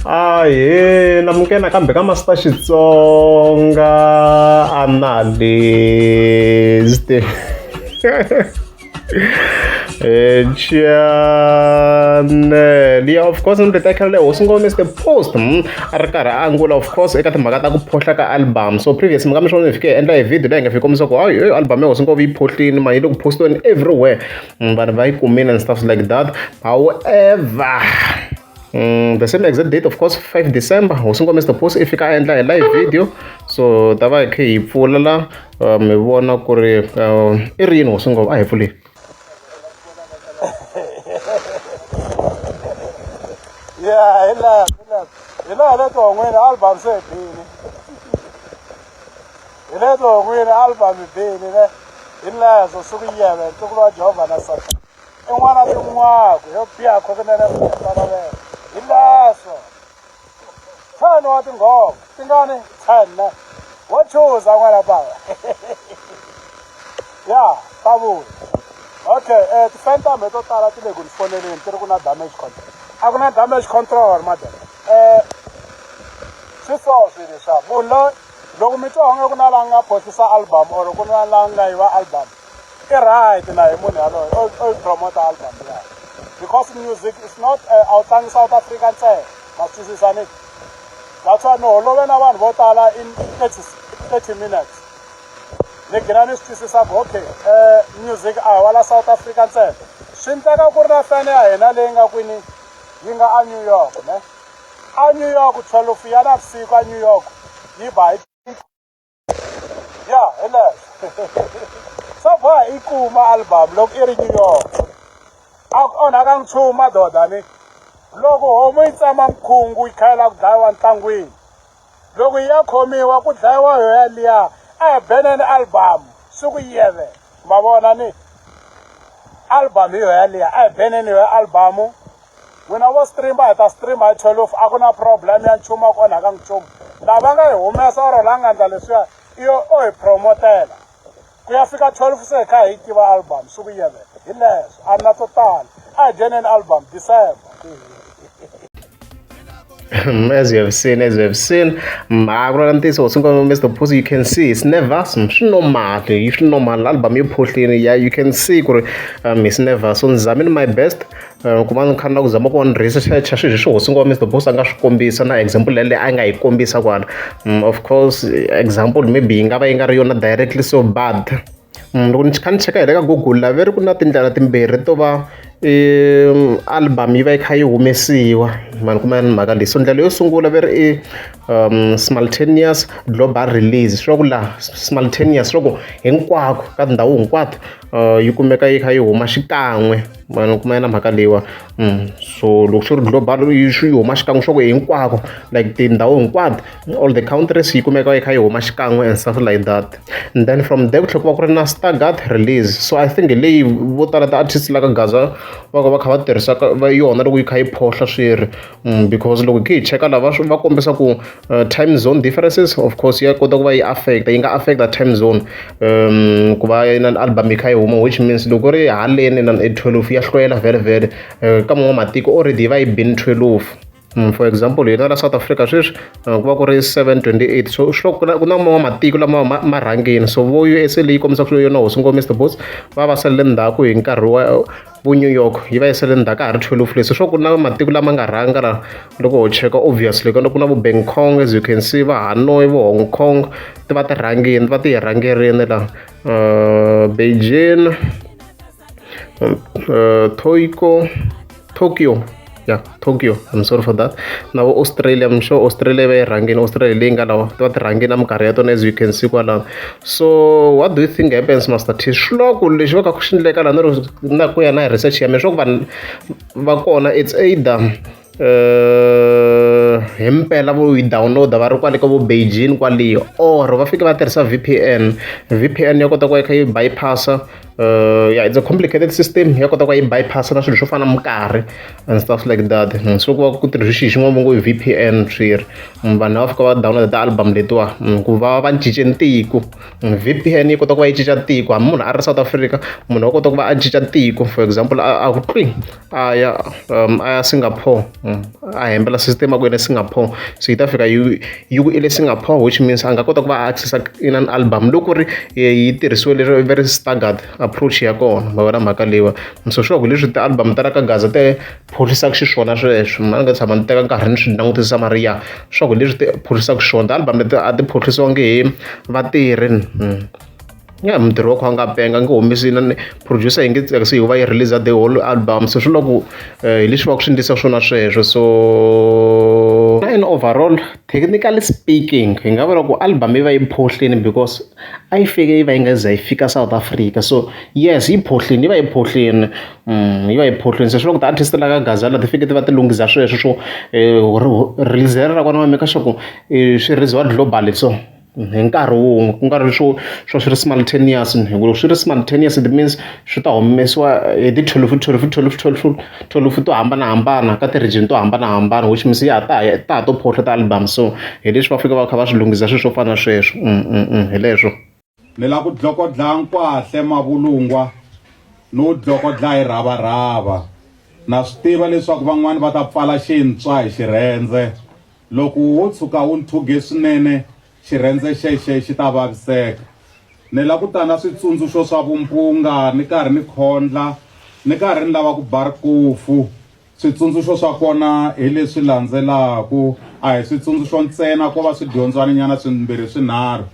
Ahee, namukela kambe ka Master Xitsonga analyst. Channel, yeah, of course ni titekhelele hosi ngome Mr Post a ri karhi a angula of course eka timhaka ta ku phohla ka album. So previous mi nga mi swona ni fike endla hi video leyi nga fi kombisa ku hayi album ya hosi ngome yi phohlini ma yi le ku postiweni everywhere, vanhu va yi kumile and stuff like that. However, the same exact date, of course, 5 December, hosi ngome Mr Post i fika a endla hi live video. So ta va hi kha hi pfula la mi vona ku ri i ri yini hosi ngome a hi pfuleni. Yeah, let go when album say bini. Let go when album bini ne. Illa so sugi yebe to ko Jehova na sa. E wana ti mwa ko yo pia ko ne na na we. Illa so. Tano wa tingo. Tingani tsana. What chose I want about. Yeah, tabu. Okay, the Fanta me to tara ti le gun phone ni ntiri kuna damage control. Akuna damage control madam. Sifo sirisa. Bulo loko mi tonga kuna langa postisa album or kuna langa iwa album. Right na imuni alo o promote album yeah. Because music is not outside South African say. Masisisani. That's why no lo wena vanhu vo tala in 30 minutes. Negrani swisisa okay music wala South African say. Shintaka ku ri na fan ya hina leyi nga kwini yi nga a New York ne. A New York 12 ya navusiku a New York yi ba yeah hele. So ba ikuma album loko i ri New York. Onhaka nchumu doda ni. Loko homu yi tsama mkhungu yi khayela ku dlayiwa ntlangwini. Loko yi ya khomiwa ku dlayiwa yoya liya a hi beneni album siku yeve ma vona ni album yoya liya a hi beneni yoya albumu. When I was streamer hi ta stream hi 12 a ku na problem ya nchumu a ku onhaka nchumu. Lava nga hi humesa or la nga endla leswiya iyo o hi promotela ku ya fika 12 se kha hi tiva album siku yeve hi leswo a na to tala a hi jeneni album December. As you have seen, Mr. Pussy, you can see it's never normal. It's normal album you push in, yeah, you can see it's never. So I'm in my best. Kumana khanda kuzama ku research swilo leswi hosi ngoma Mr Boss a nga swi kombisa na example leyi a nga yi kombisa kwana. Of course example maybe yi nga va yi nga ri yona directly so bad. Loko ni kha ni cheka hi le ka Google la ve ri ku na tindlela timbirhi to va album yi va yi kha yi humesiwa mani kuma ni mhaka leyi. So ndlela yo sungula ve ri i simultaneous global release, swi vula ku laha simultaneous swi vula ku hinkwako ka tindhawu hinkwato yi kumeka yi kha yi huma xikan'we mani kuma na mhaka leyiwa. So loko swi ri global yi huma xikan'we swa ku hinkwako like tindhawu hinkwato all the countries yi kumeka yi kha yi huma xikan'we and stuff like that. And then from there ku tlhela ku va ku ri na staggered release. So I think leyi vo tala ti-artists la ka Gaza va kha va tirhisa yona loko yi kha yi phohla swirhi because loko hi cheka lava va kombisa ku time zone differences of course ya kota ku va yi nga affecta time zone ku va na album yi kha yi huma, which means loko ri haleni na 12 ya hlwela vhele ka matiko already va yi been 12. For example hina la South Africa sweswi ku va ku ri 728. So swi ku na matiko lama ma rhangini. So vo USA leyi kombisaka swilo yona hosi ngoma Mr Boss va sele ndzhaku hi nkarhi wa vo New York yi va yi sele ndzhaku ka ha ri 12 leswi swa ku na matiko lama nga rhanga la loko ho cheka obviously ku na vo Bangkok, as you can see va Hanoi, vo Hong Kong ti va ti rhangini, va ti hi rhangerini la Beijing, Tokyo. Yeah, Tokyo. I'm sorry for that. Now Australia, I'm sure Australia va rhangini, Australia leyi nga lawa ti va ti rhangini na minkarhi ya tona, as you can see kwalaho. So what do you think happens, Master T? Xiloko lexi va ka ku xi endleka laha na ku ya na research ya mina swa ku vanhu va kona it's either himpela vo yi download va ri kwale ka vo Beijing kwaliyo or va fika va tirhisa VPN ya kota ku ya kha yi bypassa yeah, it's a complicated system ya kota ku yi bypass na swilo swo fana na minkarhi and stuff like that. So ku va ku tirhisa xin'wana ngo VPN swiri vanhu va fika va download ti-album letiwa ku va va cince tiko. VPN yi kota ku va yi cinca tiko hambi munhu a ri South Africa munhu wa kota ku va a cinca tiko, for example a ku twi a ya Singapore a hembela system a ku ya le Singapore, so yi ta fika yi ku i le Singapore, which means a nga kota ku va a accessa in an album loko ri yi tirhisiwile very staggered approach ya kona va vona mhaka leyiwa. So sure ku leswi ti-album ta la ka Gaza ti phosisaka xiswona sweswo a ni nga tshama ni teka nkarhi ni swi langutisa mara ya sure ku leswi ti phosisaka xiswona ti-album leti a ti phoxisiwangi hi vatirhi ya mintirho wa kha nga penga nge humesi na producer yi nge tsakisi hi va yi release the whole album, so swi loko hi leswi va ku swi endlisa swona sweswo. So in overall technically speaking hi nga vula ku album yi va yi phohlini because a yi fike yi va yi nga za yi fika South Africa, so yes yi phohlini yi va yi phohlini yi va yi phohlini. So swi loko ti-artist la ka Gaza la ti fike ti va ti lunghisa sweswo swo release ra kona va meka sure ku swi release globally so hi nkarhi wun'we ku nga ri swo swi ri simultaneous. Loko swi ri simultaneous it means swi ta humesiwa hi ti-12 to hambanahambana ka ti-region to hambanahambana, which means ya ta ha to phohla ti-album. So hi leswi va fika va kha va swi lunghisa swilo swo fana na sweswo hi leswo. Ni la ku dlokodla kahle mavulungwa no dlokodla hi ravarhava, na swi tiva leswaku van'wani va ta pfala xintswa hi xirhendze. Loko wo tshuka wu ntshunge swinene xirhendze xexi xi ta vaviseka. Ni la ku ta na switsundzuxo swa vumpunga ni karhi ni khondla ni karhi ni lava ku ba rikufu. Switsundzuxo swa kona hi leswi landzelaku, a hi switsundzuxo ntsena ko va swidyondzwaninyana swimbirhi swinharhu.